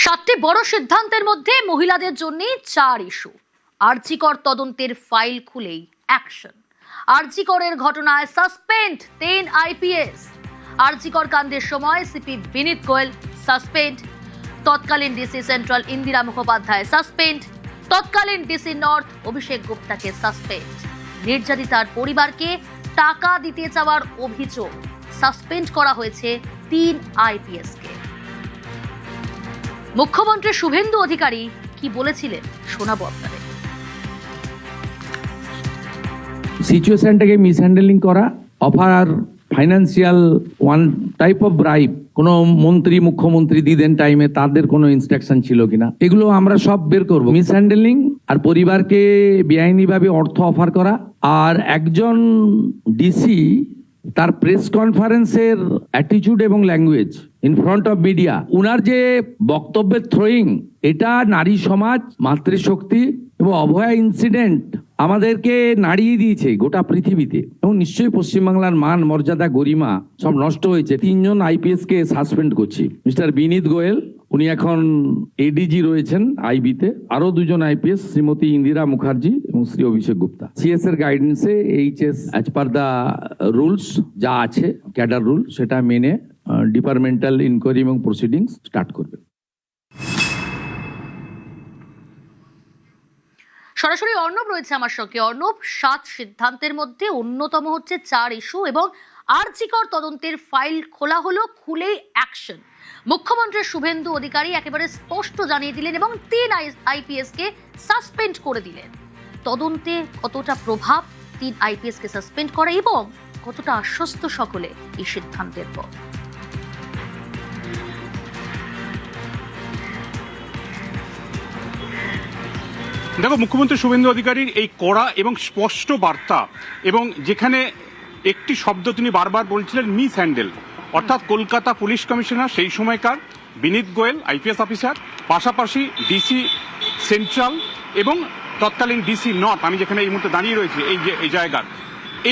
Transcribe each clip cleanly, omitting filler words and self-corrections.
সাতটি বড় সিদ্ধান্তের মধ্যে মহিলাদের জন্য 4 ইস্যু। আরজি কর তদন্তের ফাইল খুলেই অ্যাকশন। আরজি করের ঘটনায় সাসপেন্ড 3 আইপিএস। আরজি কর কাণ্ডের সময় সিপি বিনীত গোয়েল সাসপেন্ড, তৎকালীন DC central Indira Mukhopadhyay suspend, তৎকালীন ডিসি নর্থ অভিষেক গুপ্তাকে সাসপেন্ড। নির্যাতিতার পরিবারকে টাকা দিতে চাওয়ার অভিযোগ সাসপেন্ড করা হয়েছে 3 আইপিএস কে। মুখ্যমন্ত্রী শুভেন্দু অধিকারী কি বলেছিলেন শোনাবো আপনাদের। সিচুয়েশনটাকে মিসহ্যান্ডেলিং করা, offer financial one type of bribe, কোনো মন্ত্রী মুখ্যমন্ত্রী দিদেন টাইমে তাদের কোনো ইনস্ট্রাকশন ছিল কিনা, এগুলো আমরা সব বের করব। মিসহ্যান্ডেলিং আর পরিবারকে বেআইনিভাবে অর্থ অফার করা, আর একজন ডিসি তার প্রেস কনফারেন্সের অ্যাটিটিউড এবং language in front of media, উনার যে বক্তব্যের থ্রোয়িং, এটা নারী সমাজ, মাতৃশক্তি এবং অভয়া ইনসিডেন্ট আমাদেরকে নাড়িয়ে দিয়েছে গোটা পৃথিবীতে, এবং নিশ্চয়ই পশ্চিমবাংলার মান মর্যাদা গরিমা সব নষ্ট হয়েছে। 3 জন আইপিএস কে সাসপেন্ড করছি। মিস্টার বিনীত গোয়েল, উনি এখন এডিজি রয়েছেন আইবিতে। আরো 2 জন আইপিএস, শ্রীমতী ইন্দিরা মুখার্জি এবং শ্রী অভিষেক গুপ্তা। সিএস এর গাইডেন্সে HS as per the rules যা আছে, ক্যাডার রুল, সেটা মেনে ডিপার্টমেন্টাল ইনকোয়ারি এবং প্রসিডিংস স্টার্ট করবে। সরাসরি অর্ণব রয়েছে আমার সঙ্গে। অর্ণব, 7 সিদ্ধান্তের মধ্যে অন্যতম হচ্ছে 4 ইস্যু, এবং আরজি কর তদন্তের ফাইল খোলা হলো, খুলেই অ্যাকশন। মুখ্যমন্ত্রী শুভেন্দু অধিকারী একেবারে স্পষ্ট জানিয়ে দিলেন এবং 3 আইপিএস কে সাসপেন্ড করে দিলেন। তদন্তে কতটা প্রভাব 3 আইপিএস কে সাসপেন্ড করা, এবং কতটা আশ্বস্ত সকলে এই সিদ্ধান্তের পর? দেখো, মুখ্যমন্ত্রী শুভেন্দু অধিকারীর এই কড়া এবং স্পষ্ট বার্তা, এবং যেখানে একটি শব্দ তিনি বারবার বলছিলেন, মিস হ্যান্ডেল, অর্থাৎ কলকাতা পুলিশ কমিশনার সেই সময়কার বিনীত গোয়েল আইপিএস অফিসার, পাশাপাশি ডিসি সেন্ট্রাল এবং তৎকালীন ডিসি নর্থ, আমি যেখানে এই মুহূর্তে দাঁড়িয়ে রয়েছি এই জায়গার,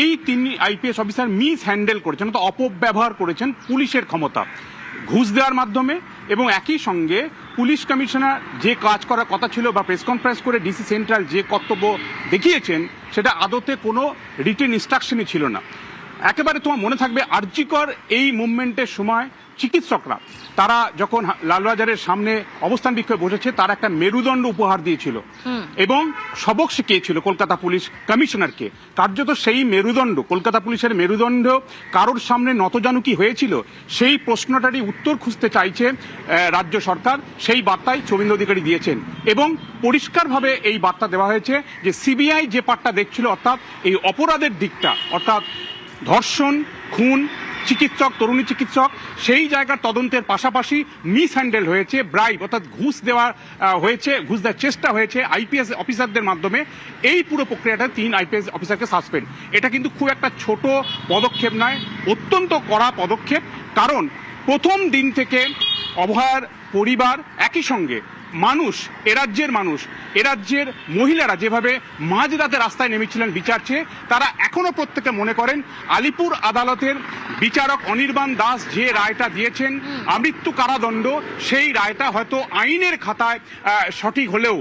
এই 3 আইপিএস অফিসার মিস হ্যান্ডেল করেছেন, অর্থাৎ অপব্যবহার করেছেন পুলিশের ক্ষমতা ঘুষ দেওয়ার মাধ্যমে, এবং একই সঙ্গে পুলিশ কমিশনার যে কাজ করার কথা ছিল বা প্রেস কনফারেন্স করে ডিসি সেন্ট্রাল যে কর্তব্য দেখিয়েছেন, সেটা আদতে কোনো রিটেন ইনস্ট্রাকশনই ছিল না। একেবারে তোমার মনে থাকবে আরজি কর এই মুভমেন্টের সময় চিকিৎসকরা তারা যখন লালবাজারের সামনে অবস্থান বিক্ষোভে বসেছে, তারা একটা মেরুদণ্ড উপহার দিয়েছিল এবং সবক শিখিয়েছিল কলকাতা পুলিশ কমিশনারকে। কার্যত সেই মেরুদণ্ড, কলকাতা পুলিশের মেরুদণ্ড কারোর সামনে নতজানুকি হয়েছিল, সেই প্রশ্নটারই উত্তর খুঁজতে চাইছে রাজ্য সরকার। সেই বার্তাই শুভেন্দু অধিকারী দিয়েছেন, এবং পরিষ্কারভাবে এই বার্তা দেওয়া হয়েছে যে সিবিআই যে পার্টটা দেখছিল, অর্থাৎ এই অপরাধের দিকটা, অর্থাৎ ধর্ষণ, খুন, চিকিৎসক, তরুণী চিকিৎসক, সেই জায়গার তদন্তের পাশাপাশি মিস হ্যান্ডেল হয়েছে, ব্রাইব অর্থাৎ ঘুষ দেওয়া হয়েছে, ঘুষ দেওয়ার চেষ্টা হয়েছে আইপিএস অফিসারদের মাধ্যমে। এই পুরো প্রক্রিয়াটা 3 আইপিএস অফিসারকে সাসপেন্ড। এটা কিন্তু খুব একটা ছোট পদক্ষেপ নয়, অত্যন্ত কড়া পদক্ষেপ। কারণ প্রথম দিন থেকে অভয়ার পরিবার, একই সঙ্গে মানুষ, এরাজ্যের মানুষ, এরাজ্যের মহিলারা যেভাবে মাঝরাতে রাস্তায় নেমেছিলেন বিচার চেয়ে, তারা এখনো প্রত্যেকে মনে করেন আলিপুর আদালতের বিচারক অনির্বাণ দাস যে রায়টা দিয়েছেন আমৃত্যু কারাদণ্ড, সেই রায়টা হয়তো আইনের খাতায় সঠিক হলেও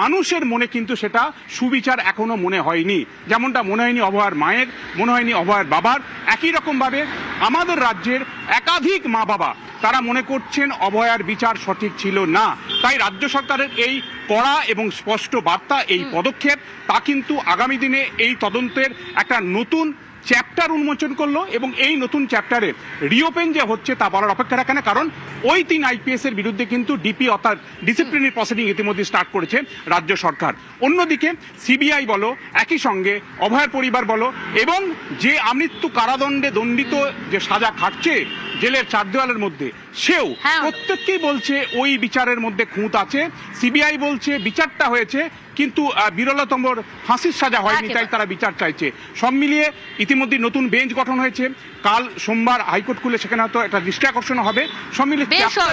মানুষের মনে কিন্তু সেটা সুবিচার এখনো মনে হয়নি। যেমনটা মনে হয়নি অভয়ার মায়ের, মনে হয়নি অভয়ার বাবার। একই রকমভাবে আমাদের রাজ্যের একাধিক মা বাবা তারা মনে করছেন অভয়ার বিচার সঠিক ছিল না। তাই রাজ্য সরকারের এই কড়া এবং স্পষ্ট বার্তা, এই পদক্ষেপ, তা কিন্তু আগামী দিনে এই তদন্তের একটা নতুন চ্যাপ্টার উন্মোচন করলো, এবং এই নতুন চ্যাপ্টারে রিওপেন যে হচ্ছে তা বলার অপেক্ষা রাখে না। কারণ ওই 3 আইপিএস এর বিরুদ্ধে কিন্তু ডিপি অর্থাৎ ডিসিপ্লিনারি প্রসিডিং ইতিমধ্যে স্টার্ট করেছে রাজ্য সরকার। অন্যদিকে সিবিআই বলো, একই সঙ্গে অভয়ার পরিবার বলো, এবং যে আমৃত্যু কারাদণ্ডে দণ্ডিত যে সাজা খাটছে জেলের 4 দেওয়ালের মধ্যে, সেও প্রত্যেককেই বলছে ওই বিচারের মধ্যে খুঁত আছে। সিবিআই বলছে বিচারটা হয়েছে, কিন্তু বিরলতম ফাঁসির সাজা হয়নি, তাই তারা বিচার চাইছে। সব মিলিয়ে ইতিমধ্যে নতুন বেঞ্চ গঠন হয়েছে। কাল সোমবার হাইকোর্ট খুলে সেখানে হয়তো একটা দৃষ্টি আকর্ষণ হবে। সব মিলিয়ে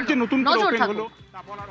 যে নতুন করে ওপেন হলো তা বলার